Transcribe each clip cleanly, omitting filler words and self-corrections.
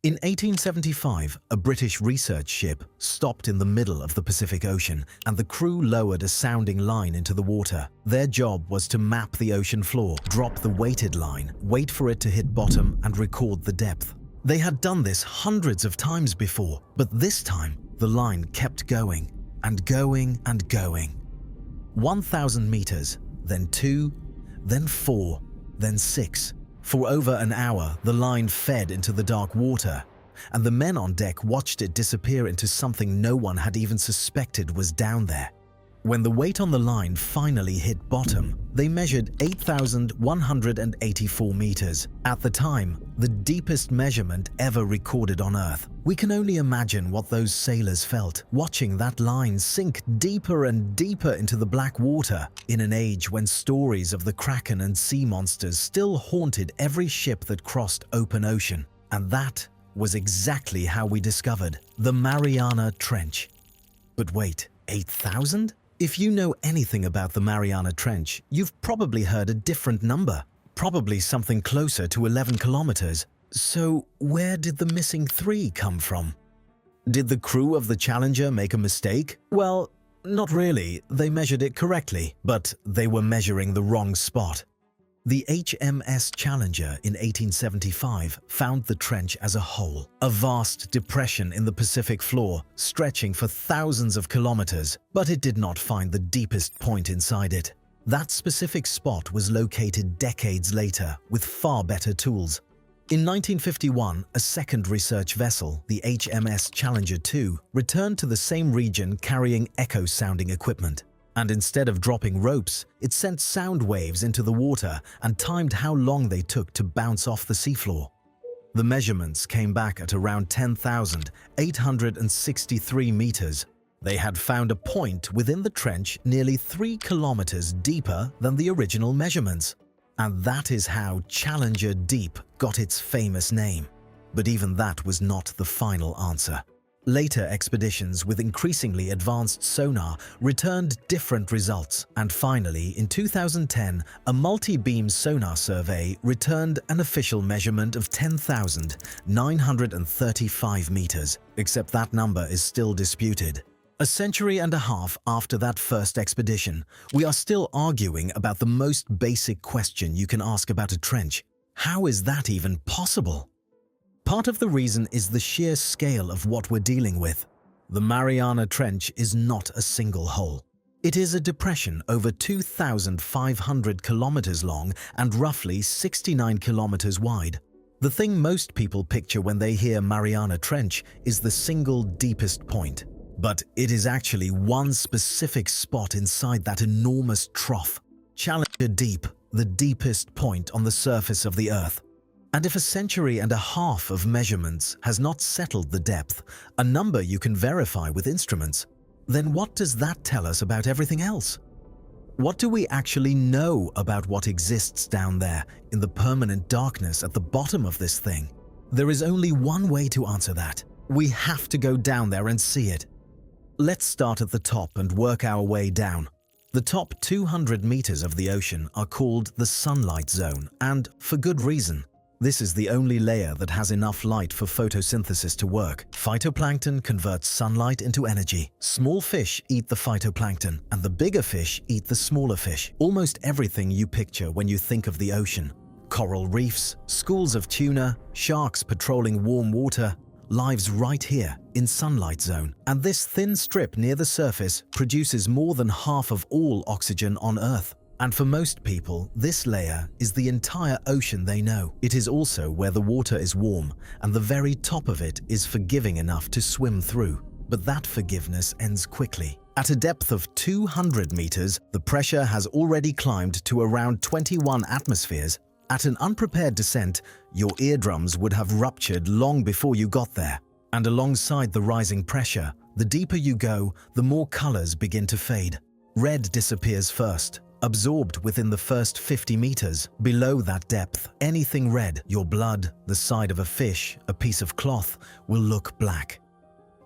In 1875, a British research ship stopped in the middle of the Pacific Ocean and the crew lowered a sounding line into the water. Their job was to map the ocean floor, drop the weighted line, wait for it to hit bottom and record the depth. They had done this hundreds of times before, but this time the line kept going and going and going. 1,000 meters, then 2, then 4, then 6. For over an hour, the line fed into the dark water, and the men on deck watched it disappear into something no one had even suspected was down there. When the weight on the line finally hit bottom, they measured 8,184 meters. At the time, the deepest measurement ever recorded on Earth. We can only imagine what those sailors felt, watching that line sink deeper and deeper into the black water, in an age when stories of the Kraken and sea monsters still haunted every ship that crossed open ocean. And that was exactly how we discovered the Mariana Trench. But wait, 8,000? If you know anything about the Mariana Trench, you've probably heard a different number, probably something closer to 11 kilometers. So where did the missing 3 come from? Did the crew of the Challenger make a mistake? Well, not really. They measured it correctly, but they were measuring the wrong spot. The HMS Challenger in 1875 found the trench as a hole, a vast depression in the Pacific floor stretching for thousands of kilometers, but it did not find the deepest point inside it. That specific spot was located decades later with far better tools. In 1951, a second research vessel, the HMS Challenger 2, returned to the same region carrying echo-sounding equipment. And instead of dropping ropes, it sent sound waves into the water and timed how long they took to bounce off the seafloor. The measurements came back at around 10,863 meters. They had found a point within the trench nearly 3 kilometers deeper than the original measurements. And that is how Challenger Deep got its famous name. But even that was not the final answer. Later expeditions with increasingly advanced sonar returned different results, and finally, in 2010, a multi-beam sonar survey returned an official measurement of 10,935 meters, except that number is still disputed. A century and a half after that first expedition, we are still arguing about the most basic question you can ask about a trench. How is that even possible? Part of the reason is the sheer scale of what we're dealing with. The Mariana Trench is not a single hole. It is a depression over 2,500 kilometers long and roughly 69 kilometers wide. The thing most people picture when they hear Mariana Trench is the single deepest point. But it is actually one specific spot inside that enormous trough. Challenger Deep, the deepest point on the surface of the Earth. And if a century and a half of measurements has not settled the depth, a number you can verify with instruments, then what does that tell us about everything else? What do we actually know about what exists down there in the permanent darkness at the bottom of this thing? There is only one way to answer that. We have to go down there and see it. Let's start at the top and work our way down. The top 200 meters of the ocean are called the Twilight Zone, and for good reason. This is the only layer that has enough light for photosynthesis to work. Phytoplankton converts sunlight into energy. Small fish eat the phytoplankton, and the bigger fish eat the smaller fish. Almost everything you picture when you think of the ocean. Coral reefs, schools of tuna, sharks patrolling warm water, lives right here in Twilight Zone. And this thin strip near the surface produces more than half of all oxygen on Earth. And for most people, this layer is the entire ocean they know. It is also where the water is warm, and the very top of it is forgiving enough to swim through. But that forgiveness ends quickly. At a depth of 200 meters, the pressure has already climbed to around 21 atmospheres. At an unprepared descent, your eardrums would have ruptured long before you got there. And alongside the rising pressure, the deeper you go, the more colors begin to fade. Red disappears first, absorbed within the first 50 meters. Below that depth, anything red, your blood, the side of a fish, a piece of cloth, will look black.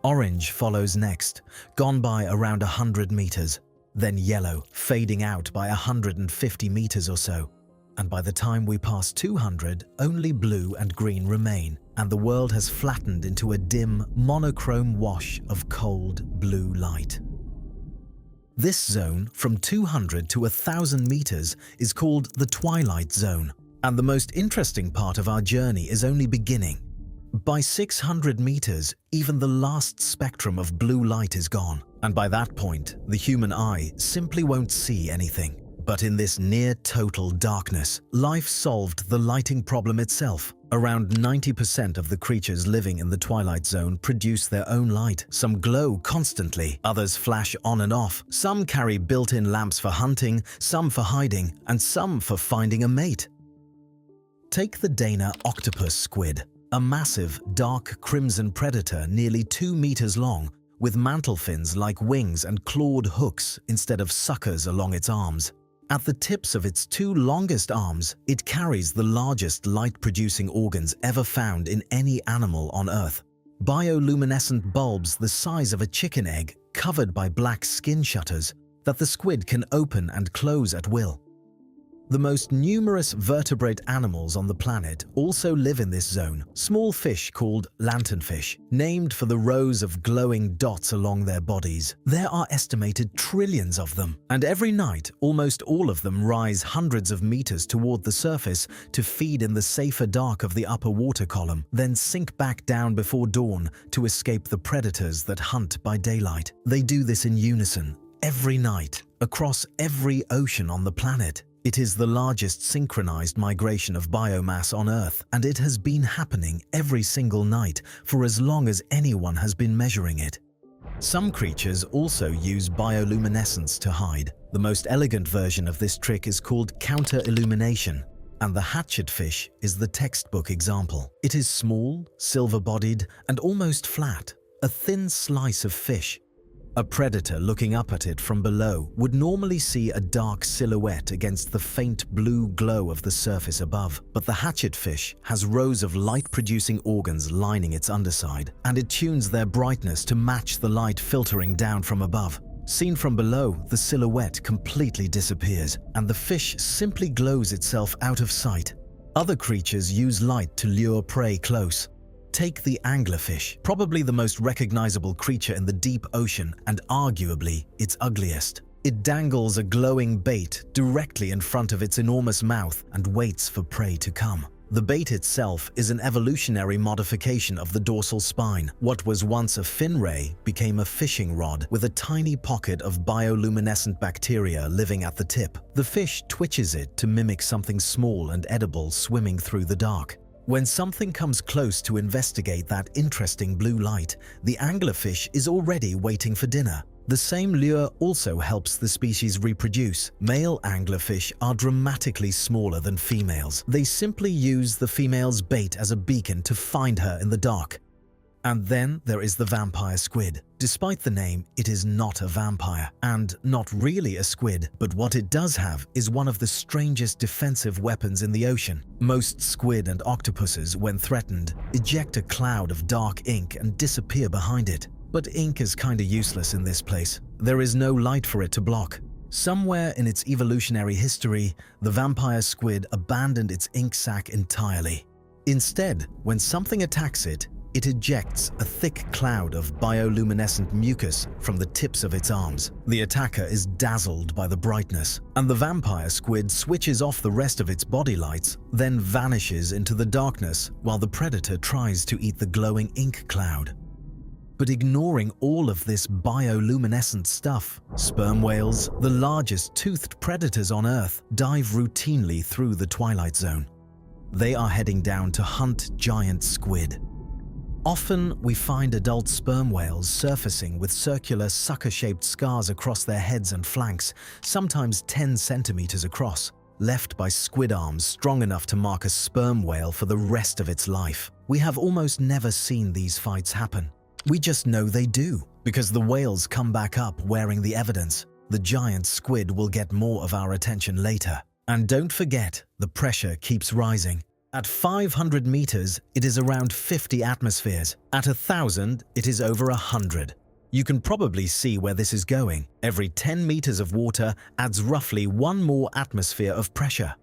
Orange follows next, gone by around 100 meters. Then yellow, fading out by 150 meters or so. And by the time we pass 200, only blue and green remain. and the world has flattened into a dim, monochrome wash of cold blue light. This zone, from 200 to 1,000 meters, is called the Twilight Zone, and the most interesting part of our journey is only beginning. By 600 meters, even the last spectrum of blue light is gone, and by that point, the human eye simply won't see anything. But in this near-total darkness, life solved the lighting problem itself. Around 90% of the creatures living in the Twilight Zone produce their own light. Some glow constantly, others flash on and off. Some carry built-in lamps for hunting, some for hiding, and some for finding a mate. Take the Dana octopus squid, a massive, dark crimson predator nearly 2 meters long, with mantle fins like wings and clawed hooks instead of suckers along its arms. At the tips of its 2 longest arms, it carries the largest light-producing organs ever found in any animal on Earth. Bioluminescent bulbs the size of a chicken egg, covered by black skin shutters, that the squid can open and close at will. The most numerous vertebrate animals on the planet also live in this zone, small fish called lanternfish, named for the rows of glowing dots along their bodies. There are estimated trillions of them, and every night almost all of them rise hundreds of meters toward the surface to feed in the safer dark of the upper water column, then sink back down before dawn to escape the predators that hunt by daylight. They do this in unison, every night, across every ocean on the planet. It is the largest synchronized migration of biomass on Earth, and it has been happening every single night for as long as anyone has been measuring it. Some creatures also use bioluminescence to hide. The most elegant version of this trick is called counter-illumination, and the hatchetfish is the textbook example. It is small, silver-bodied, and almost flat, a thin slice of fish. A predator looking up at it from below would normally see a dark silhouette against the faint blue glow of the surface above, but the hatchetfish has rows of light-producing organs lining its underside, and it tunes their brightness to match the light filtering down from above. Seen from below, the silhouette completely disappears, and the fish simply glows itself out of sight. Other creatures use light to lure prey close. Take the anglerfish, probably the most recognizable creature in the deep ocean and arguably its ugliest. It dangles a glowing bait directly in front of its enormous mouth and waits for prey to come. The bait itself is an evolutionary modification of the dorsal spine. What was once a fin ray became a fishing rod with a tiny pocket of bioluminescent bacteria living at the tip. The fish twitches it to mimic something small and edible swimming through the dark. When something comes close to investigate that interesting blue light, the anglerfish is already waiting for dinner. The same lure also helps the species reproduce. Male anglerfish are dramatically smaller than females. They simply use the female's bait as a beacon to find her in the dark. And then there is the vampire squid. Despite the name, it is not a vampire, and not really a squid, but what it does have is one of the strangest defensive weapons in the ocean. Most squid and octopuses, when threatened, eject a cloud of dark ink and disappear behind it. But ink is kinda useless in this place. There is no light for it to block. Somewhere in its evolutionary history, the vampire squid abandoned its ink sac entirely. Instead, when something attacks it, it ejects a thick cloud of bioluminescent mucus from the tips of its arms. The attacker is dazzled by the brightness, and the vampire squid switches off the rest of its body lights, then vanishes into the darkness while the predator tries to eat the glowing ink cloud. But ignoring all of this bioluminescent stuff, sperm whales, the largest toothed predators on Earth, dive routinely through the Twilight Zone. They are heading down to hunt giant squid. Often, we find adult sperm whales surfacing with circular sucker-shaped scars across their heads and flanks, sometimes 10 centimeters across, left by squid arms strong enough to mark a sperm whale for the rest of its life. We have almost never seen these fights happen. We just know they do, because the whales come back up wearing the evidence. The giant squid will get more of our attention later. And don't forget, the pressure keeps rising. At 500 meters, it is around 50 atmospheres. At 1,000, it is over 100. You can probably see where this is going. Every 10 meters of water adds roughly 1 more atmosphere of pressure.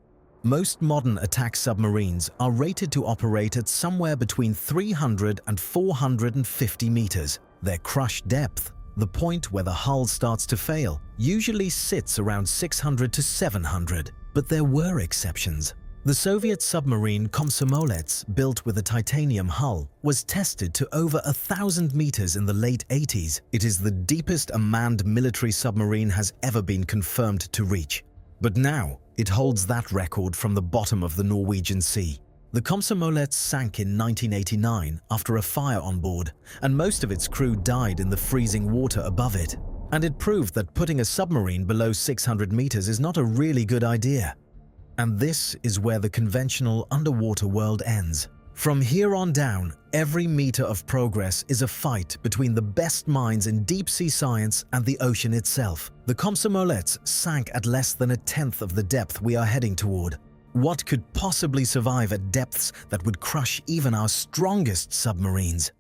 Most modern attack submarines are rated to operate at somewhere between 300 and 450 meters. Their crush depth, the point where the hull starts to fail, usually sits around 600 to 700. But there were exceptions. The Soviet submarine Komsomolets, built with a titanium hull, was tested to over 1,000 meters in the late 80s. It is the deepest a manned military submarine has ever been confirmed to reach. But now, it holds that record from the bottom of the Norwegian Sea. The Komsomolets sank in 1989 after a fire on board, and most of its crew died in the freezing water above it. And it proved that putting a submarine below 600 meters is not a really good idea. And this is where the conventional underwater world ends. From here on down, every meter of progress is a fight between the best minds in deep-sea science and the ocean itself. The Komsomolets sank at less than a tenth of the depth we are heading toward. What could possibly survive at depths that would crush even our strongest submarines?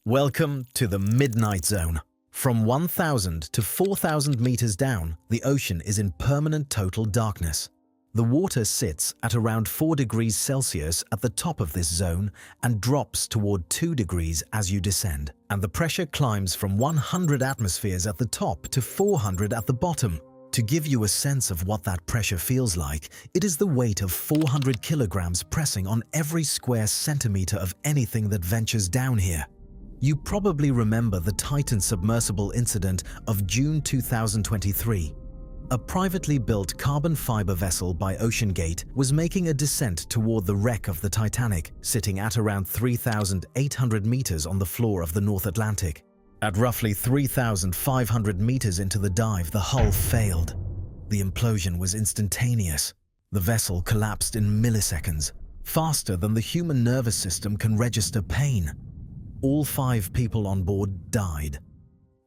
Welcome to the Midnight Zone. From 1,000 to 4,000 meters down, the ocean is in permanent total darkness. The water sits at around 4 degrees Celsius at the top of this zone and drops toward 2 degrees as you descend. And the pressure climbs from 100 atmospheres at the top to 400 at the bottom. To give you a sense of what that pressure feels like, it is the weight of 400 kilograms pressing on every square centimeter of anything that ventures down here. You probably remember the Titan submersible incident of June 2023. A privately built carbon fiber vessel by OceanGate was making a descent toward the wreck of the Titanic, sitting at around 3,800 meters on the floor of the North Atlantic. At roughly 3,500 meters into the dive, the hull failed. The implosion was instantaneous. The vessel collapsed in milliseconds, faster than the human nervous system can register pain. All 5 people on board died.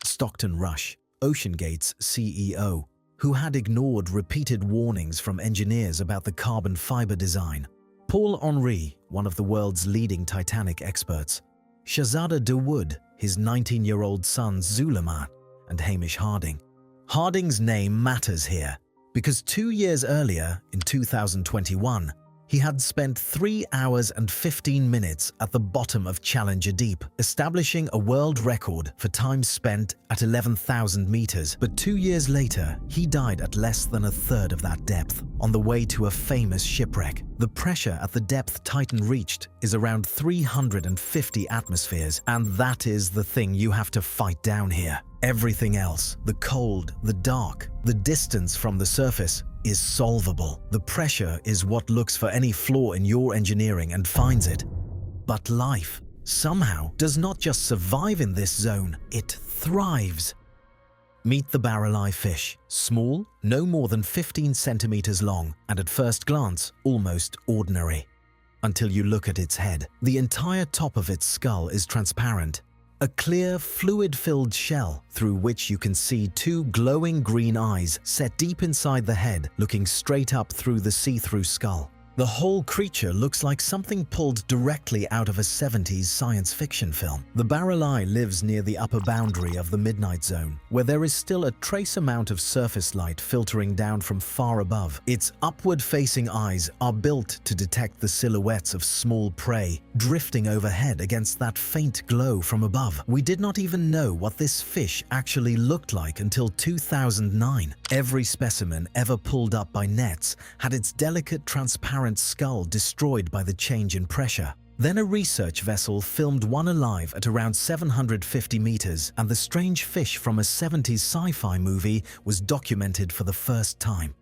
Stockton Rush, OceanGate's CEO, who had ignored repeated warnings from engineers about the carbon fiber design. Paul Henry, one of the world's leading Titanic experts. Shahzada Dawood, his 19-year-old son Suleiman, and Hamish Harding. Harding's name matters here, because 2 years earlier, in 2021, he had spent 3 hours and 15 minutes at the bottom of Challenger Deep, establishing a world record for time spent at 11,000 meters. But 2 years later, he died at less than a third of that depth, on the way to a famous shipwreck. The pressure at the depth Titan reached is around 350 atmospheres, and that is the thing you have to fight down here. Everything else, the cold, the dark, the distance from the surface, is solvable. The pressure is what looks for any flaw in your engineering and finds it. But life, somehow, does not just survive in this zone, it thrives. Meet the barrel-eye fish, small, no more than 15 centimeters long, and at first glance, almost ordinary. Until you look at its head. The entire top of its skull is transparent. A clear, fluid-filled shell through which you can see 2 glowing green eyes set deep inside the head, looking straight up through the see-through skull. The whole creature looks like something pulled directly out of a 70s science fiction film. The barrel eye lives near the upper boundary of the Midnight Zone, where there is still a trace amount of surface light filtering down from far above. Its upward-facing eyes are built to detect the silhouettes of small prey drifting overhead against that faint glow from above. We did not even know what this fish actually looked like until 2009. Every specimen ever pulled up by nets had its delicate, transparent skull destroyed by the change in pressure. Then a research vessel filmed one alive at around 750 meters, and the strange fish from a 70s sci-fi movie was documented for the first time.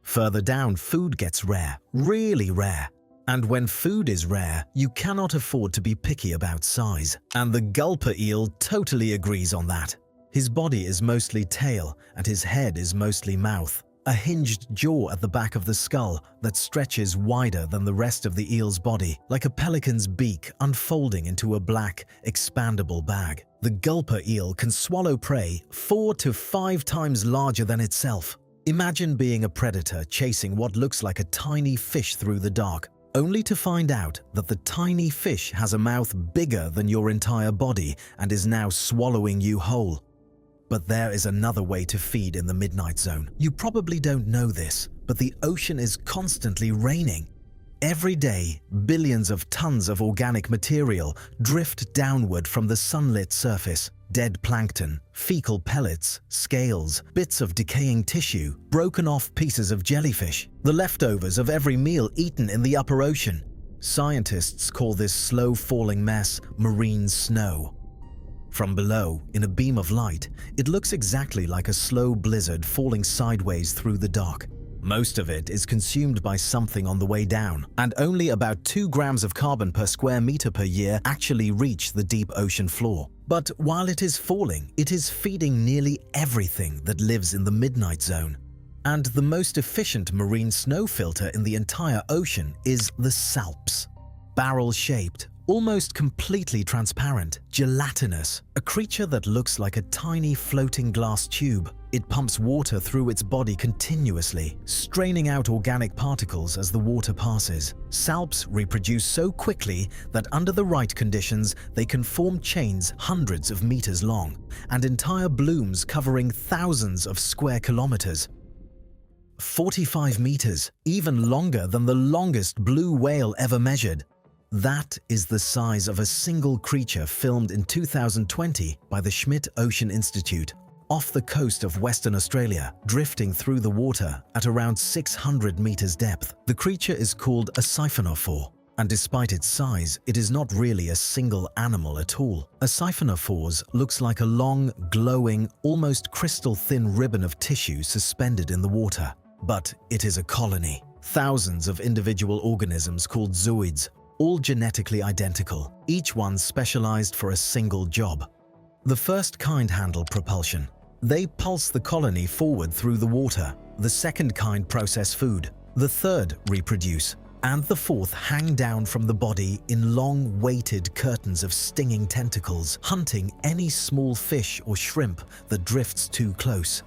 Further down, food gets rare, really rare. And when food is rare, you cannot afford to be picky about size. And the gulper eel totally agrees on that. His body is mostly tail, and his head is mostly mouth. A hinged jaw at the back of the skull that stretches wider than the rest of the eel's body, like a pelican's beak unfolding into a black, expandable bag. The gulper eel can swallow prey 4 to 5 times larger than itself. Imagine being a predator chasing what looks like a tiny fish through the dark, only to find out that the tiny fish has a mouth bigger than your entire body and is now swallowing you whole. But there is another way to feed in the midnight zone. You probably don't know this, but the ocean is constantly raining. Every day, billions of tons of organic material drift downward from the sunlit surface. Dead plankton, fecal pellets, scales, bits of decaying tissue, broken off pieces of jellyfish, the leftovers of every meal eaten in the upper ocean. Scientists call this slow-falling mess marine snow. From below, in a beam of light, it looks exactly like a slow blizzard falling sideways through the dock. Most of it is consumed by something on the way down, and only about 2 grams of carbon per square meter per year actually reach the deep ocean floor. But while it is falling, it is feeding nearly everything that lives in the midnight zone. And the most efficient marine snow filter in the entire ocean is the salps. Barrel-shaped, almost completely transparent, gelatinous, a creature that looks like a tiny floating glass tube. It pumps water through its body continuously, straining out organic particles as the water passes. Salps reproduce so quickly that under the right conditions, they can form chains hundreds of meters long, and entire blooms covering thousands of square kilometers. 45 meters, even longer than the longest blue whale ever measured. That is the size of a single creature filmed in 2020 by the Schmidt Ocean Institute, off the coast of Western Australia, drifting through the water at around 600 meters depth. The creature is called a siphonophore, and despite its size, it is not really a single animal at all. A siphonophore looks like a long, glowing, almost crystal-thin ribbon of tissue suspended in the water. But it is a colony. Thousands of individual organisms called zooids, all genetically identical, each one specialized for a single job. The first kind handle propulsion. They pulse the colony forward through the water. The second kind process food. The third reproduce. And the fourth hang down from the body in long, weighted curtains of stinging tentacles, hunting any small fish or shrimp that drifts too close.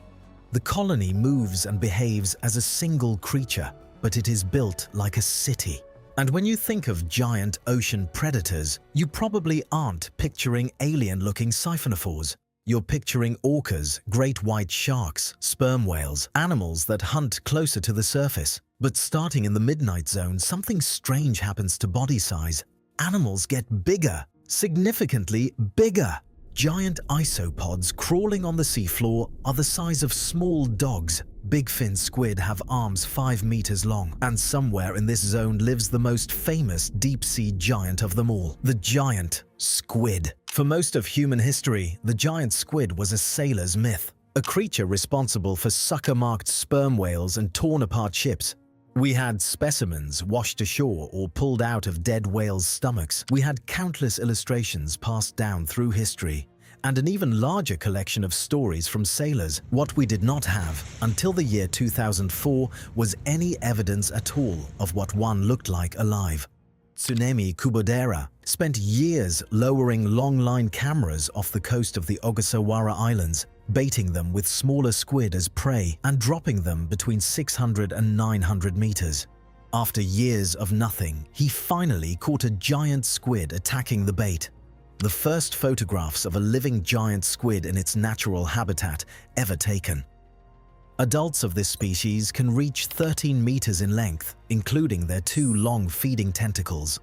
The colony moves and behaves as a single creature, but it is built like a city. And when you think of giant ocean predators, you probably aren't picturing alien-looking siphonophores. You're picturing orcas, great white sharks, sperm whales, animals that hunt closer to the surface. But starting in the midnight zone, something strange happens to body size. Animals get bigger, significantly bigger. Giant isopods crawling on the seafloor are the size of small dogs. Bigfin squid have arms 5 meters long, and somewhere in this zone lives the most famous deep-sea giant of them all, the giant squid. For most of human history, the giant squid was a sailor's myth, a creature responsible for sucker-marked sperm whales and torn-apart ships. We had specimens washed ashore or pulled out of dead whales' stomachs. We had countless illustrations passed down through history, and an even larger collection of stories from sailors. What we did not have, until the year 2004, was any evidence at all of what one looked like alive. Tsunemi Kubodera spent years lowering long-line cameras off the coast of the Ogasawara Islands, baiting them with smaller squid as prey and dropping them between 600 and 900 meters. After years of nothing, he finally caught a giant squid attacking the bait. The first photographs of a living giant squid in its natural habitat ever taken. Adults of this species can reach 13 meters in length, including their 2 long feeding tentacles.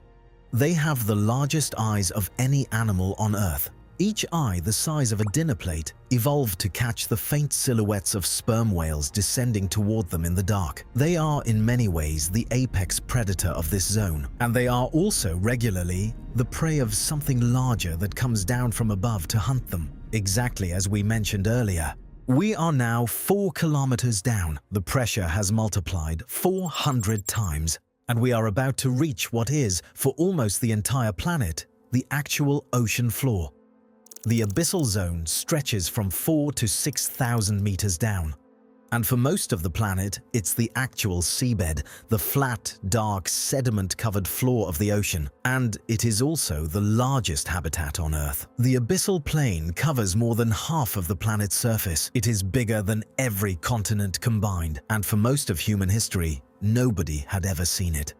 They have the largest eyes of any animal on Earth. Each eye the size of a dinner plate, evolved to catch the faint silhouettes of sperm whales descending toward them in the dark. They are in many ways the apex predator of this zone, and they are also regularly the prey of something larger that comes down from above to hunt them. Exactly as we mentioned earlier. We are now 4 kilometers down. The pressure has multiplied 400 times, and we are about to reach what is, for almost the entire planet, the actual ocean floor. The Abyssal Zone stretches from 4 to 6,000 meters down. And for most of the planet, it's the actual seabed, the flat, dark, sediment-covered floor of the ocean. And it is also the largest habitat on Earth. The Abyssal Plain covers more than half of the planet's surface. It is bigger than every continent combined, and for most of human history, nobody had ever seen it.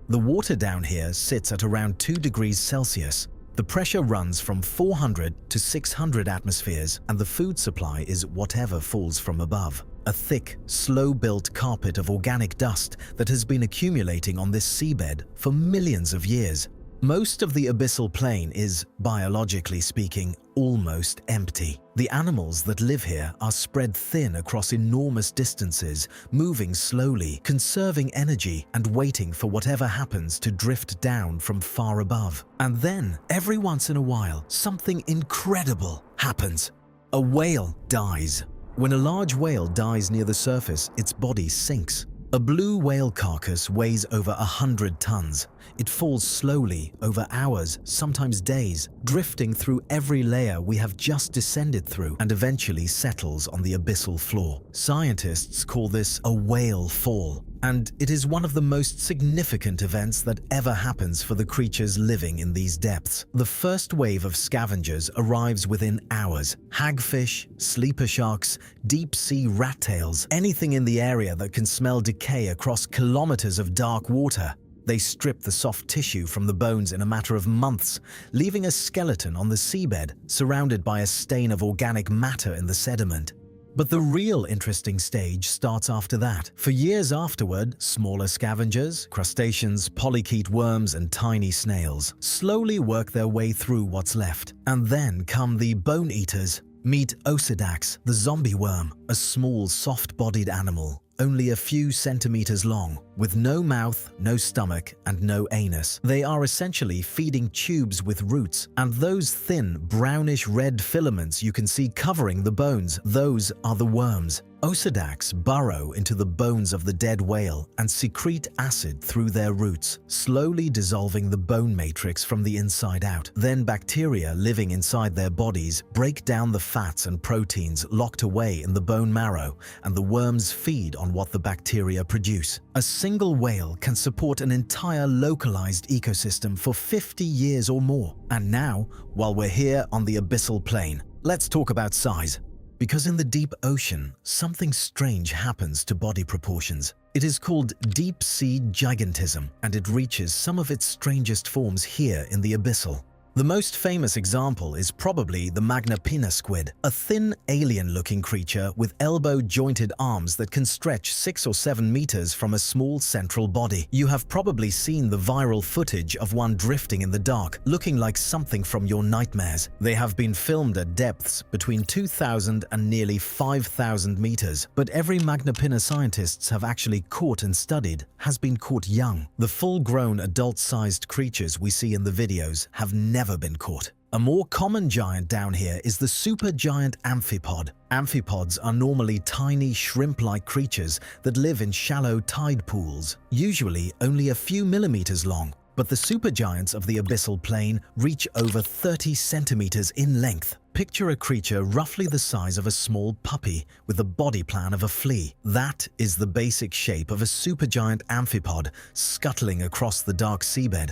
The water down here sits at around 2 degrees Celsius. The pressure runs from 400 to 600 atmospheres, and the food supply is whatever falls from above. A thick, slow-built carpet of organic dust that has been accumulating on this seabed for millions of years. Most of the abyssal plain is, biologically speaking, almost empty. The animals that live here are spread thin across enormous distances, moving slowly, conserving energy, and waiting for whatever happens to drift down from far above. And then, every once in a while, something incredible happens. A whale dies. When a large whale dies near the surface, its body sinks. A blue whale carcass weighs over 100 tons. It falls slowly over hours, sometimes days, drifting through every layer we have just descended through and eventually settles on the abyssal floor. Scientists call this a whale fall, and it is one of the most significant events that ever happens for the creatures living in these depths. The first wave of scavengers arrives within hours. Hagfish, sleeper sharks, deep-sea rat tails, anything in the area that can smell decay across kilometers of dark water. They strip the soft tissue from the bones in a matter of months, leaving a skeleton on the seabed, surrounded by a stain of organic matter in the sediment. But the real interesting stage starts after that. For years afterward, smaller scavengers, crustaceans, polychaete worms, and tiny snails slowly work their way through what's left. And then come the bone eaters. Meet Osedax, the zombie worm, a small, soft-bodied animal, only a few centimeters long, with no mouth, no stomach, and no anus. They are essentially feeding tubes with roots, and those thin, brownish-red filaments you can see covering the bones, those are the worms. Osedax burrow into the bones of the dead whale and secrete acid through their roots, slowly dissolving the bone matrix from the inside out. Then bacteria living inside their bodies break down the fats and proteins locked away in the bone marrow, and the worms feed on what the bacteria produce. A single whale can support an entire localized ecosystem for 50 years or more. And now, while we're here on the abyssal plain, let's talk about size. Because in the deep ocean, something strange happens to body proportions. It is called deep-sea gigantism, and it reaches some of its strangest forms here in the abyssal. The most famous example is probably the Magna Pinna squid, a thin, alien-looking creature with elbow-jointed arms that can stretch 6 or 7 meters from a small central body. You have probably seen the viral footage of one drifting in the dark, looking like something from your nightmares. They have been filmed at depths between 2,000 and nearly 5,000 meters, but every Magna Pinna scientists have actually caught and studied has been caught young. The full-grown, adult-sized creatures we see in the videos have never been caught. A more common giant down here is the supergiant amphipod. Amphipods are normally tiny shrimp-like creatures that live in shallow tide pools, usually only a few millimeters long. But the supergiants of the abyssal plain reach over 30 centimeters in length. Picture a creature roughly the size of a small puppy with the body plan of a flea. That is the basic shape of a supergiant amphipod scuttling across the dark seabed.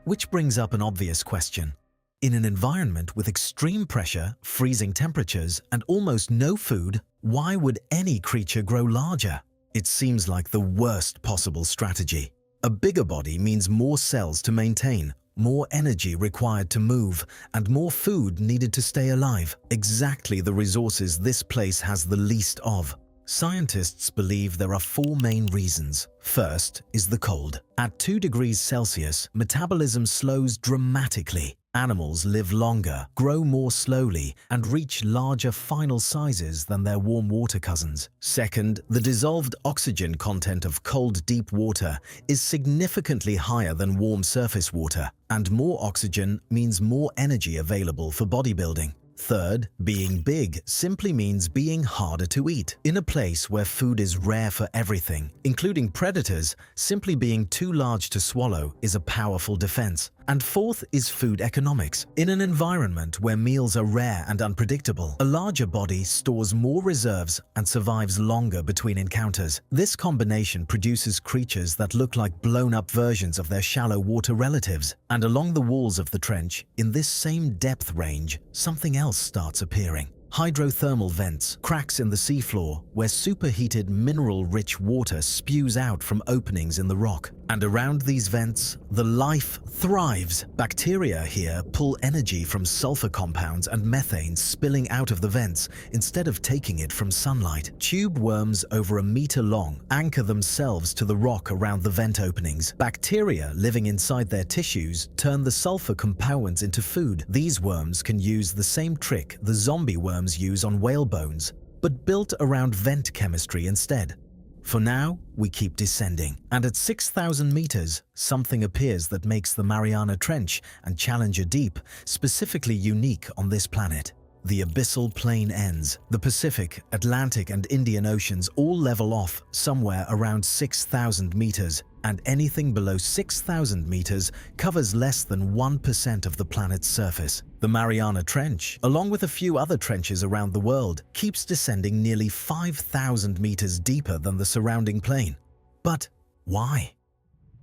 Which brings up an obvious question. In an environment with extreme pressure, freezing temperatures, and almost no food, why would any creature grow larger? It seems like the worst possible strategy. A bigger body means more cells to maintain, more energy required to move, and more food needed to stay alive. Exactly the resources this place has the least of. Scientists believe there are 4 main reasons. First is the cold. At 2 degrees Celsius, metabolism slows dramatically. Animals live longer, grow more slowly, and reach larger final sizes than their warm water cousins. Second, the dissolved oxygen content of cold deep water is significantly higher than warm surface water, and more oxygen means more energy available for bodybuilding. Third, being big simply means being harder to eat. In a place where food is rare for everything, including predators, simply being too large to swallow is a powerful defense. And fourth is food economics. In an environment where meals are rare and unpredictable, a larger body stores more reserves and survives longer between encounters. This combination produces creatures that look like blown-up versions of their shallow water relatives. And along the walls of the trench, in this same depth range, something else starts appearing. Hydrothermal vents, cracks in the seafloor where superheated mineral-rich water spews out from openings in the rock. And around these vents, the life thrives. Bacteria here pull energy from sulfur compounds and methane spilling out of the vents instead of taking it from sunlight. Tube worms over a meter long anchor themselves to the rock around the vent openings. Bacteria living inside their tissues turn the sulfur compounds into food. These worms can use the same trick the zombie worms use on whale bones, but built around vent chemistry instead. For now, we keep descending, and at 6,000 meters, something appears that makes the Mariana Trench and Challenger Deep specifically unique on this planet. The Abyssal Plain ends. The Pacific, Atlantic, and Indian Oceans all level off somewhere around 6,000 meters, and anything below 6,000 meters covers less than 1% of the planet's surface. The Mariana Trench, along with a few other trenches around the world, keeps descending nearly 5,000 meters deeper than the surrounding plain. But why?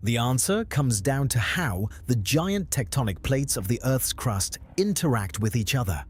The answer comes down to how the giant tectonic plates of the Earth's crust interact with each other.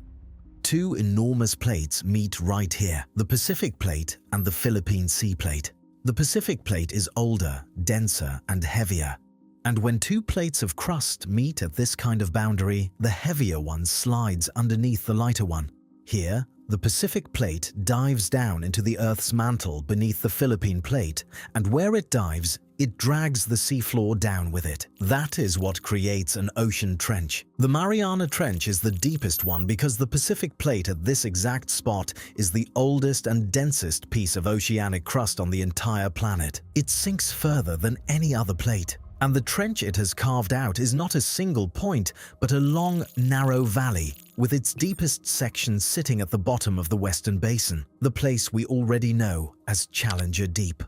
Two enormous plates meet right here, the Pacific Plate and the Philippine Sea Plate. The Pacific Plate is older, denser, and heavier. And when two plates of crust meet at this kind of boundary, the heavier one slides underneath the lighter one. Here, the Pacific Plate dives down into the Earth's mantle beneath the Philippine Plate, and where it dives, it drags the seafloor down with it. That is what creates an ocean trench. The Mariana Trench is the deepest one because the Pacific Plate at this exact spot is the oldest and densest piece of oceanic crust on the entire planet. It sinks further than any other plate. And the trench it has carved out is not a single point, but a long, narrow valley, with its deepest section sitting at the bottom of the Western Basin, the place we already know as Challenger Deep.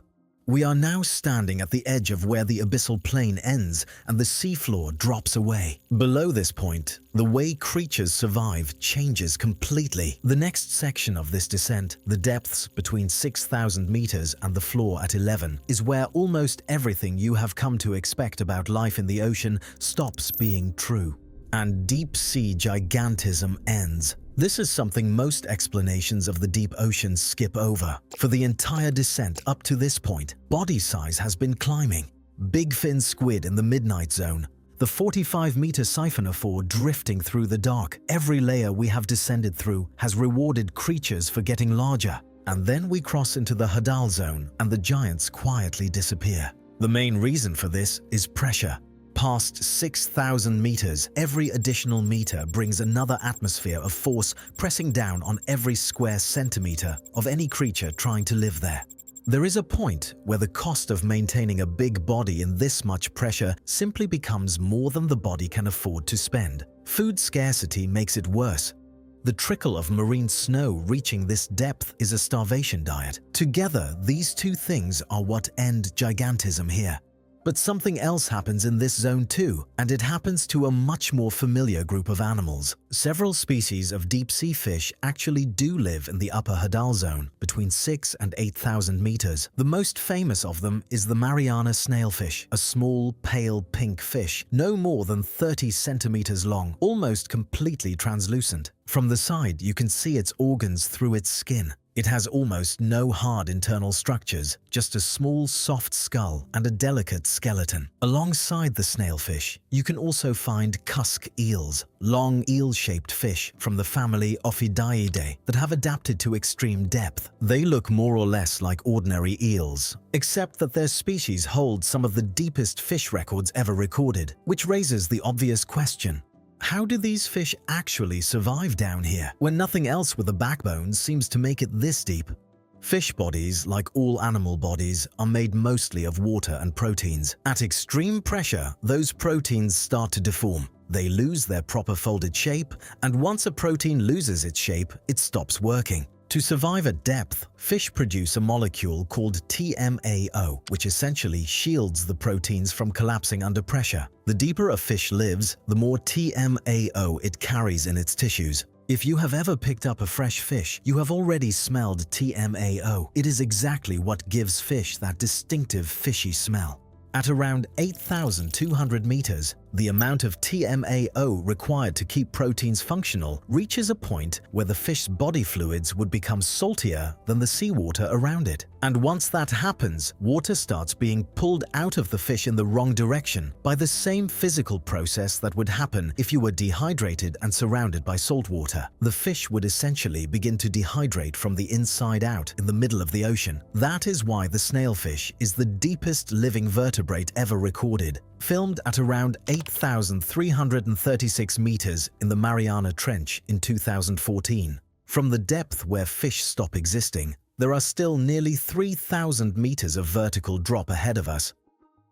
We are now standing at the edge of where the Abyssal Plain ends and the seafloor drops away. Below this point, the way creatures survive changes completely. The next section of this descent, the depths between 6,000 meters and the floor at 11, is where almost everything you have come to expect about life in the ocean stops being true. And deep-sea gigantism ends. This is something most explanations of the deep ocean skip over. For the entire descent up to this point, body size has been climbing. Big fin squid in the midnight zone, the 45-meter siphonophore drifting through the dark. Every layer we have descended through has rewarded creatures for getting larger. And then we cross into the Hadal Zone and the giants quietly disappear. The main reason for this is pressure. Past 6,000 meters, every additional meter brings another atmosphere of force pressing down on every square centimeter of any creature trying to live there. There is a point where the cost of maintaining a big body in this much pressure simply becomes more than the body can afford to spend. Food scarcity makes it worse. The trickle of marine snow reaching this depth is a starvation diet. Together, these two things are what end gigantism here. But something else happens in this zone too, and it happens to a much more familiar group of animals. Several species of deep-sea fish actually do live in the upper Hadal Zone, between 6 and 8,000 meters. The most famous of them is the Mariana snailfish, a small, pale pink fish, no more than 30 centimeters long, almost completely translucent. From the side, you can see its organs through its skin. It has almost no hard internal structures, just a small, soft skull and a delicate skeleton. Alongside the snailfish, you can also find cusk eels, long eel-shaped fish from the family Ophidiidae that have adapted to extreme depth. They look more or less like ordinary eels, except that their species hold some of the deepest fish records ever recorded, which raises the obvious question. How do these fish actually survive down here when nothing else with a backbone seems to make it this deep? Fish bodies, like all animal bodies, are made mostly of water and proteins. At extreme pressure, those proteins start to deform. They lose their proper folded shape, and once a protein loses its shape, it stops working. To survive at depth, fish produce a molecule called TMAO, which essentially shields the proteins from collapsing under pressure. The deeper a fish lives, the more TMAO it carries in its tissues. If you have ever picked up a fresh fish, you have already smelled TMAO. It is exactly what gives fish that distinctive fishy smell. At around 8,200 meters, The amount of TMAO required to keep proteins functional reaches a point where the fish's body fluids would become saltier than the seawater around it. And once that happens, water starts being pulled out of the fish in the wrong direction by the same physical process that would happen if you were dehydrated and surrounded by salt water. The fish would essentially begin to dehydrate from the inside out in the middle of the ocean. That is why the snailfish is the deepest living vertebrate ever recorded, filmed at around 8,336 meters in the Mariana Trench in 2014. From the depth where fish stop existing, there are still nearly 3,000 meters of vertical drop ahead of us.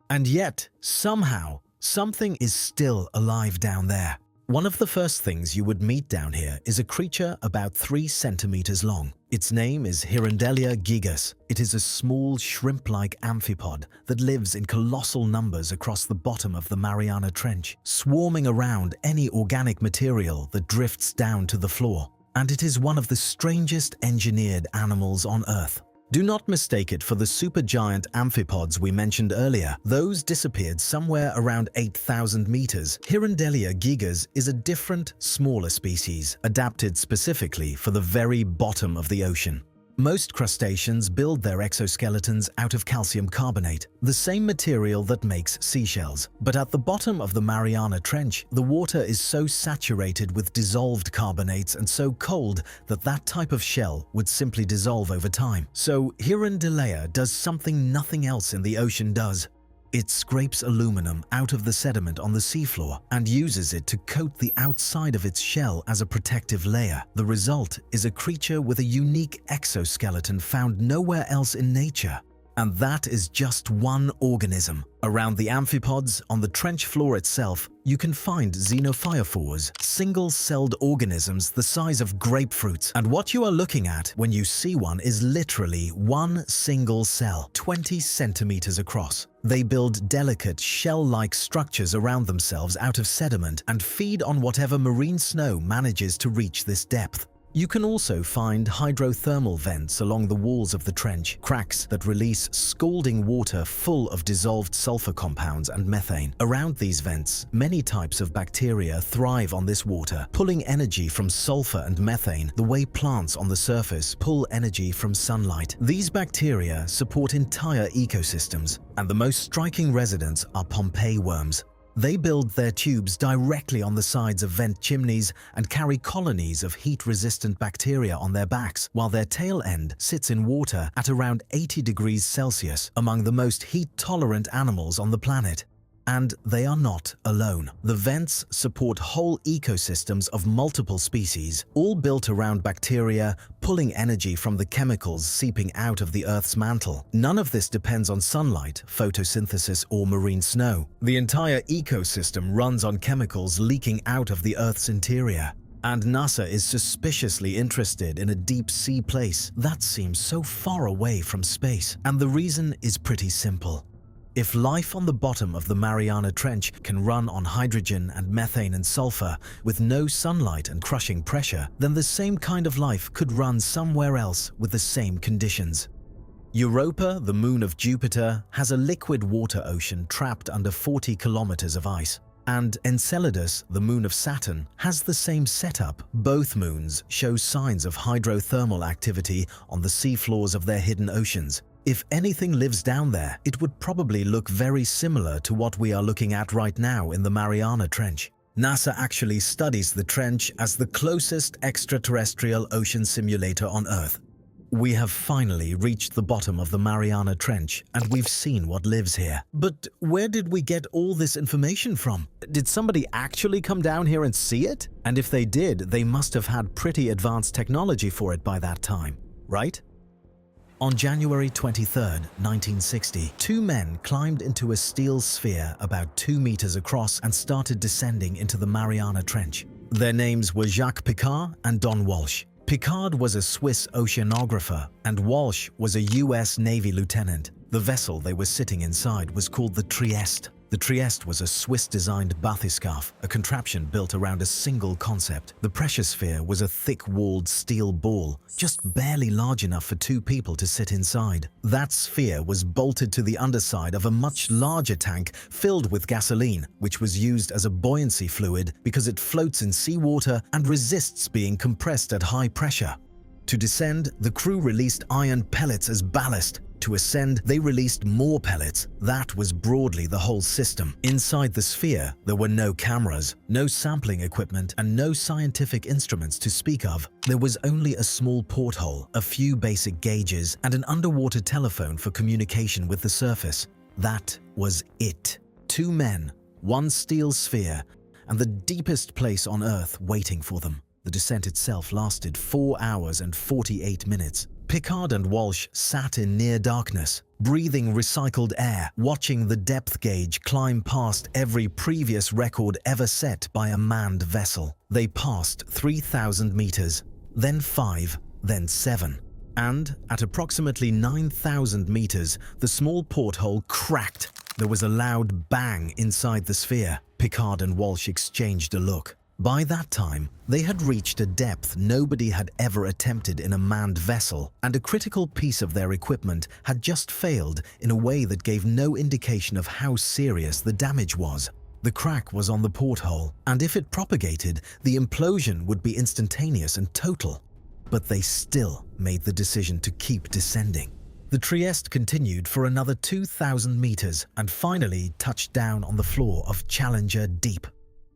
And yet, somehow, something is still alive down there. One of the first things you would meet down here is a creature about 3 centimeters long. Its name is Hydrobiologia gigas. It is a small shrimp-like amphipod that lives in colossal numbers across the bottom of the Mariana Trench, swarming around any organic material that drifts down to the floor. And it is one of the strangest engineered animals on Earth. Do not mistake it for the supergiant amphipods we mentioned earlier. Those disappeared somewhere around 8,000 meters. Hydrobiologia gigas is a different, smaller species, adapted specifically for the very bottom of the ocean. Most crustaceans build their exoskeletons out of calcium carbonate, the same material that makes seashells. But at the bottom of the Mariana Trench, the water is so saturated with dissolved carbonates and so cold that that type of shell would simply dissolve over time. So Hydrobiologia does something nothing else in the ocean does. It scrapes aluminum out of the sediment on the seafloor and uses it to coat the outside of its shell as a protective layer. The result is a creature with a unique exoskeleton found nowhere else in nature. And that is just one organism. Around the amphipods, on the trench floor itself, you can find xenophyrophores, single-celled organisms the size of grapefruits. And what you are looking at when you see one is literally one single cell, 20 centimeters across. They build delicate, shell-like structures around themselves out of sediment and feed on whatever marine snow manages to reach this depth. You can also find hydrothermal vents along the walls of the trench, cracks that release scalding water full of dissolved sulfur compounds and methane. Around these vents, many types of bacteria thrive on this water, pulling energy from sulfur and methane the way plants on the surface pull energy from sunlight. These bacteria support entire ecosystems, and the most striking residents are Pompeii worms. They build their tubes directly on the sides of vent chimneys and carry colonies of heat-resistant bacteria on their backs, while their tail end sits in water at around 80 degrees Celsius, among the most heat-tolerant animals on the planet. And they are not alone. The vents support whole ecosystems of multiple species, all built around bacteria, pulling energy from the chemicals seeping out of the Earth's mantle. None of this depends on sunlight, photosynthesis, or marine snow. The entire ecosystem runs on chemicals leaking out of the Earth's interior. And NASA is suspiciously interested in a deep-sea place that seems so far away from space. And the reason is pretty simple. If life on the bottom of the Mariana Trench can run on hydrogen and methane and sulfur with no sunlight and crushing pressure, then the same kind of life could run somewhere else with the same conditions. Europa, the moon of Jupiter, has a liquid water ocean trapped under 40 kilometers of ice. And Enceladus, the moon of Saturn, has the same setup. Both moons show signs of hydrothermal activity on the seafloors of their hidden oceans. If anything lives down there, it would probably look very similar to what we are looking at right now in the Mariana Trench. NASA actually studies the trench as the closest extraterrestrial ocean simulator on Earth. We have finally reached the bottom of the Mariana Trench, and we've seen what lives here. But where did we get all this information from? Did somebody actually come down here and see it? And if they did, they must have had pretty advanced technology for it by that time, right? On January 23, 1960, 2 men climbed into a steel sphere about 2 meters across and started descending into the Mariana Trench. Their names were Jacques Piccard and Don Walsh. Piccard was a Swiss oceanographer, and Walsh was a US Navy lieutenant. The vessel they were sitting inside was called the Trieste. The Trieste was a Swiss-designed bathyscaphe, a contraption built around a single concept. The pressure sphere was a thick-walled steel ball, just barely large enough for 2 people to sit inside. That sphere was bolted to the underside of a much larger tank filled with gasoline, which was used as a buoyancy fluid because it floats in seawater and resists being compressed at high pressure. To descend, the crew released iron pellets as ballast. To ascend, they released more pellets. That was broadly the whole system. Inside the sphere, there were no cameras, no sampling equipment, and no scientific instruments to speak of. There was only a small porthole, a few basic gauges, and an underwater telephone for communication with the surface. That was it. 2 men, 1 steel sphere, and the deepest place on Earth waiting for them. The descent itself lasted 4 hours and 48 minutes. Picard and Walsh sat in near darkness, breathing recycled air, watching the depth gauge climb past every previous record ever set by a manned vessel. They passed 3,000 meters, then 5, then 7. And at approximately 9,000 meters, the small porthole cracked. There was a loud bang inside the sphere. Picard and Walsh exchanged a look. By that time, they had reached a depth nobody had ever attempted in a manned vessel, and a critical piece of their equipment had just failed in a way that gave no indication of how serious the damage was. The crack was on the porthole, and if it propagated, the implosion would be instantaneous and total. But they still made the decision to keep descending. The Trieste continued for another 2,000 meters and finally touched down on the floor of Challenger Deep.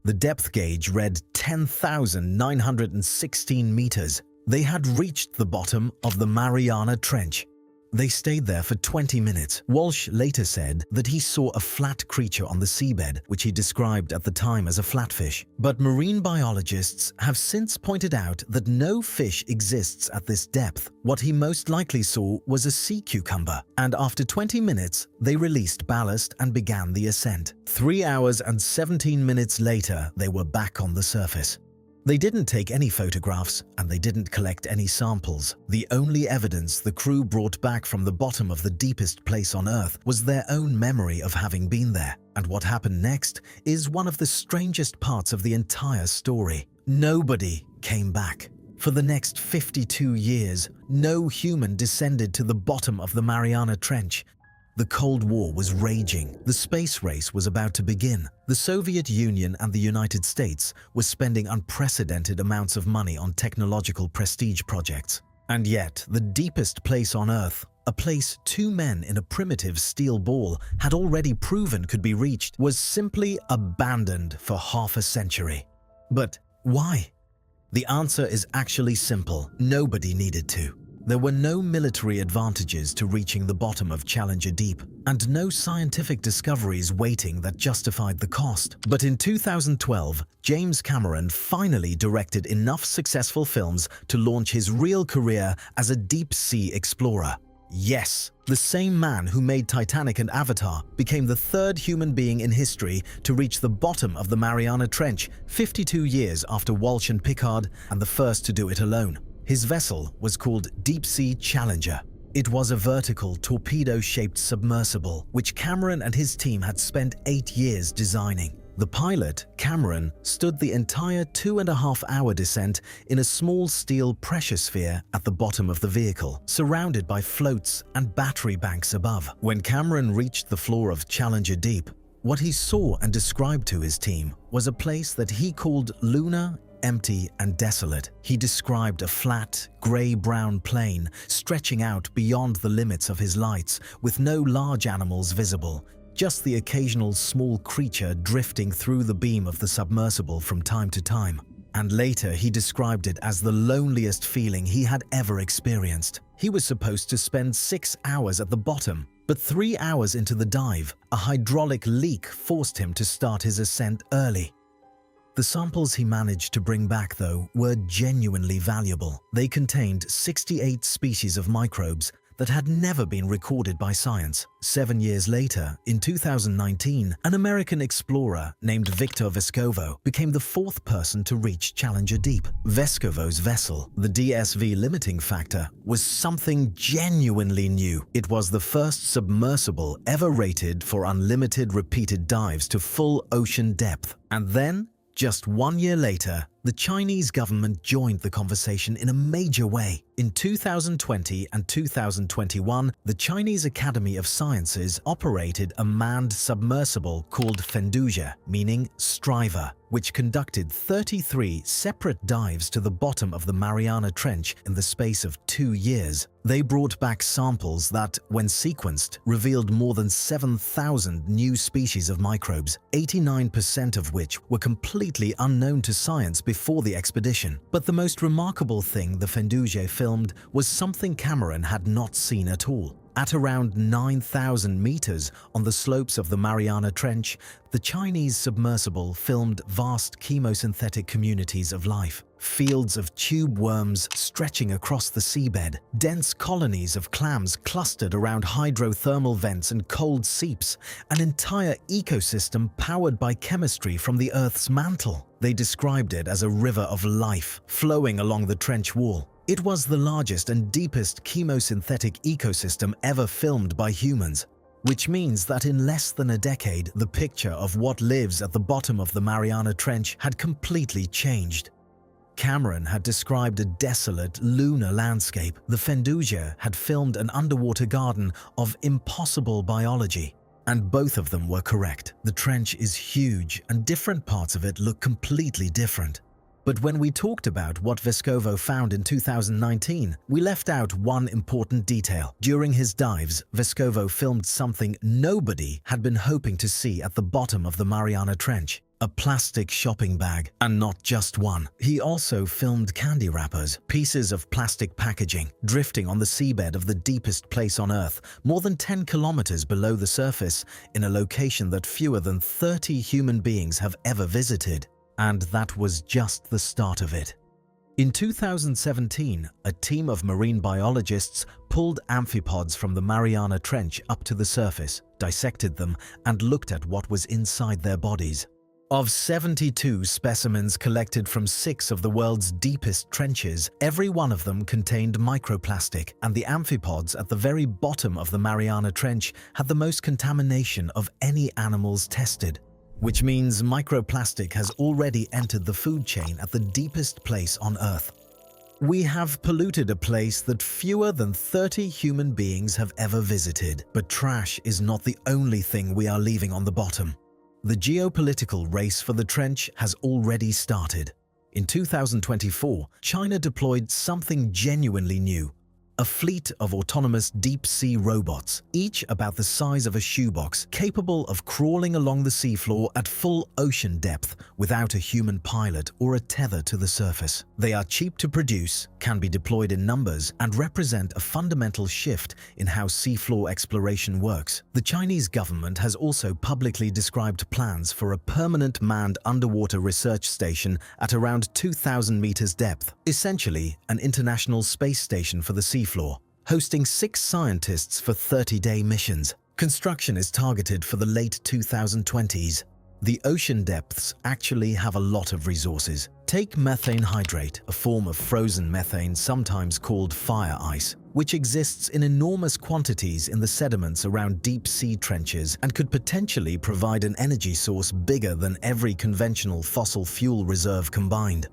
The depth gauge read 10,916 meters. They had reached the bottom of the Mariana Trench. They stayed there for 20 minutes. Walsh later said that he saw a flat creature on the seabed, which he described at the time as a flatfish. But marine biologists have since pointed out that no fish exists at this depth. What he most likely saw was a sea cucumber, and after 20 minutes, they released ballast and began the ascent. 3 hours and 17 minutes later, they were back on the surface. They didn't take any photographs, and they didn't collect any samples. The only evidence the crew brought back from the bottom of the deepest place on Earth was their own memory of having been there. And what happened next is one of the strangest parts of the entire story. Nobody came back. For the next 52 years, no human descended to the bottom of the Mariana Trench. The Cold War was raging. The space race was about to begin. The Soviet Union and the United States were spending unprecedented amounts of money on technological prestige projects. And yet, the deepest place on Earth, a place 2 men in a primitive steel ball had already proven could be reached, was simply abandoned for half a century. But why? The answer is actually simple. Nobody needed to. There were no military advantages to reaching the bottom of Challenger Deep, and no scientific discoveries waiting that justified the cost. But in 2012, James Cameron finally directed enough successful films to launch his real career as a deep-sea explorer. Yes, the same man who made Titanic and Avatar became the 3rd human being in history to reach the bottom of the Mariana Trench 52 years after Walsh and Picard, and the first to do it alone. His vessel was called Deep Sea Challenger. It was a vertical, torpedo-shaped submersible, which Cameron and his team had spent 8 years designing. The pilot, Cameron, stood the entire 2.5-hour descent in a small steel pressure sphere at the bottom of the vehicle, surrounded by floats and battery banks above. When Cameron reached the floor of Challenger Deep, what he saw and described to his team was a place that he called lunar, empty and desolate. He described a flat, grey-brown plain stretching out beyond the limits of his lights, with no large animals visible, just the occasional small creature drifting through the beam of the submersible from time to time. And later he described it as the loneliest feeling he had ever experienced. He was supposed to spend 6 hours at the bottom, but 3 hours into the dive, a hydraulic leak forced him to start his ascent early. The samples he managed to bring back, though, were genuinely valuable. They contained 68 species of microbes that had never been recorded by science. 7 years later, in 2019, an American explorer named Victor Vescovo became the fourth person to reach Challenger Deep. Vescovo's vessel, the DSV limiting factor, was something genuinely new. It was the first submersible ever rated for unlimited repeated dives to full ocean depth. And then, just 1 year later, the Chinese government joined the conversation in a major way. In 2020 and 2021, the Chinese Academy of Sciences operated a manned submersible called Fenduja, meaning striver, which conducted 33 separate dives to the bottom of the Mariana Trench in the space of 2 years. They brought back samples that, when sequenced, revealed more than 7,000 new species of microbes, 89% of which were completely unknown to science before the expedition. But the most remarkable thing the Fenduja filmed was something Cameron had not seen at all. At around 9,000 meters on the slopes of the Mariana Trench, the Chinese submersible filmed vast chemosynthetic communities of life. Fields of tube worms stretching across the seabed, dense colonies of clams clustered around hydrothermal vents and cold seeps, an entire ecosystem powered by chemistry from the Earth's mantle. They described it as a river of life flowing along the trench wall. It was the largest and deepest chemosynthetic ecosystem ever filmed by humans, which means that in less than a decade, the picture of what lives at the bottom of the Mariana Trench had completely changed. Cameron had described a desolate lunar landscape. The Fenduja had filmed an underwater garden of impossible biology. And both of them were correct. The trench is huge and different parts of it look completely different. But when we talked about what Vescovo found in 2019, we left out one important detail. During his dives, Vescovo filmed something nobody had been hoping to see at the bottom of the Mariana Trench. A plastic shopping bag, and not just one. He also filmed candy wrappers, pieces of plastic packaging, drifting on the seabed of the deepest place on Earth, more than 10 kilometers below the surface, in a location that fewer than 30 human beings have ever visited. And that was just the start of it. In 2017, a team of marine biologists pulled amphipods from the Mariana Trench up to the surface, dissected them, and looked at what was inside their bodies. Of 72 specimens collected from 6 of the world's deepest trenches, every one of them contained microplastic, and the amphipods at the very bottom of the Mariana Trench had the most contamination of any animals tested. Which means microplastic has already entered the food chain at the deepest place on Earth. We have polluted a place that fewer than 30 human beings have ever visited. But trash is not the only thing we are leaving on the bottom. The geopolitical race for the trench has already started. In 2024, China deployed something genuinely new. A fleet of autonomous deep-sea robots, each about the size of a shoebox, capable of crawling along the seafloor at full ocean depth without a human pilot or a tether to the surface. They are cheap to produce, can be deployed in numbers, and represent a fundamental shift in how seafloor exploration works. The Chinese government has also publicly described plans for a permanent manned underwater research station at around 2,000 meters depth, essentially an international space station for the seafloor, hosting 6 scientists for 30-day missions. Construction is targeted for the late 2020s. The ocean depths actually have a lot of resources. Take methane hydrate, a form of frozen methane sometimes called fire ice, which exists in enormous quantities in the sediments around deep-sea trenches and could potentially provide an energy source bigger than every conventional fossil fuel reserve combined.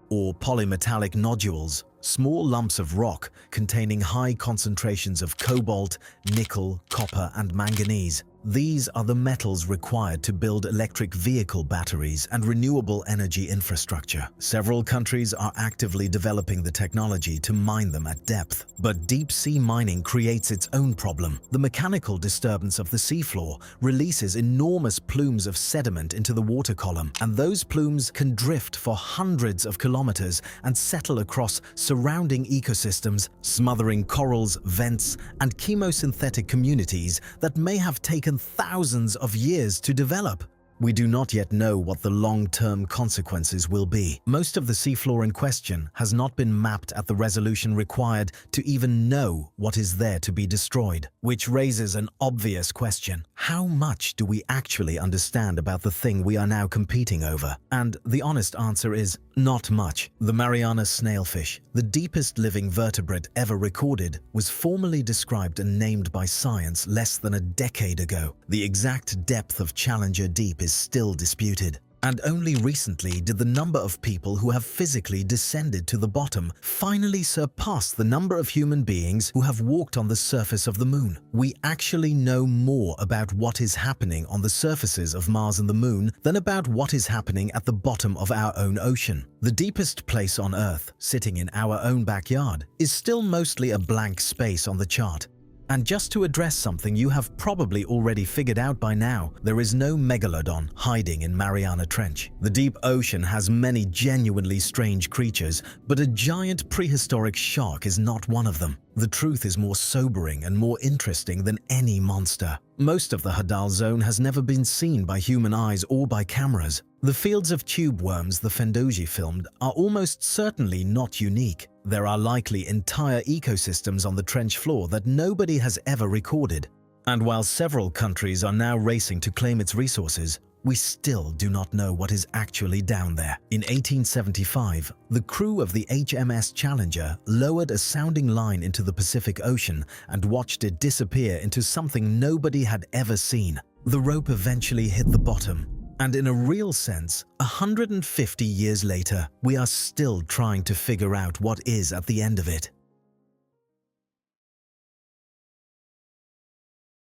Or polymetallic nodules, small lumps of rock containing high concentrations of cobalt, nickel, copper, and manganese. These are the metals required to build electric vehicle batteries and renewable energy infrastructure. Several countries are actively developing the technology to mine them at depth. But deep-sea mining creates its own problem. The mechanical disturbance of the seafloor releases enormous plumes of sediment into the water column, and those plumes can drift for hundreds of kilometers and settle across surrounding ecosystems, smothering corals, vents, and chemosynthetic communities that may have taken thousands of years to develop. We do not yet know what the long-term consequences will be. Most of the seafloor in question has not been mapped at the resolution required to even know what is there to be destroyed, which raises an obvious question. How much do we actually understand about the thing we are now competing over? And the honest answer is not much. The Mariana snailfish, the deepest living vertebrate ever recorded, was formally described and named by science less than a decade ago. The exact depth of Challenger Deep is still disputed. And only recently did the number of people who have physically descended to the bottom finally surpass the number of human beings who have walked on the surface of the moon. We actually know more about what is happening on the surfaces of Mars and the moon than about what is happening at the bottom of our own ocean. The deepest place on Earth, sitting in our own backyard, is still mostly a blank space on the chart. And just to address something you have probably already figured out by now, there is no megalodon hiding in Mariana Trench. The deep ocean has many genuinely strange creatures, but a giant prehistoric shark is not one of them. The truth is more sobering and more interesting than any monster. Most of the Hadal Zone has never been seen by human eyes or by cameras. The fields of tube worms the Fendoji filmed are almost certainly not unique. There are likely entire ecosystems on the trench floor that nobody has ever recorded. And while several countries are now racing to claim its resources, we still do not know what is actually down there. In 1875, the crew of the HMS Challenger lowered a sounding line into the Pacific Ocean and watched it disappear into something nobody had ever seen. The rope eventually hit the bottom. And in a real sense, 150 years later, we are still trying to figure out what is at the end of it.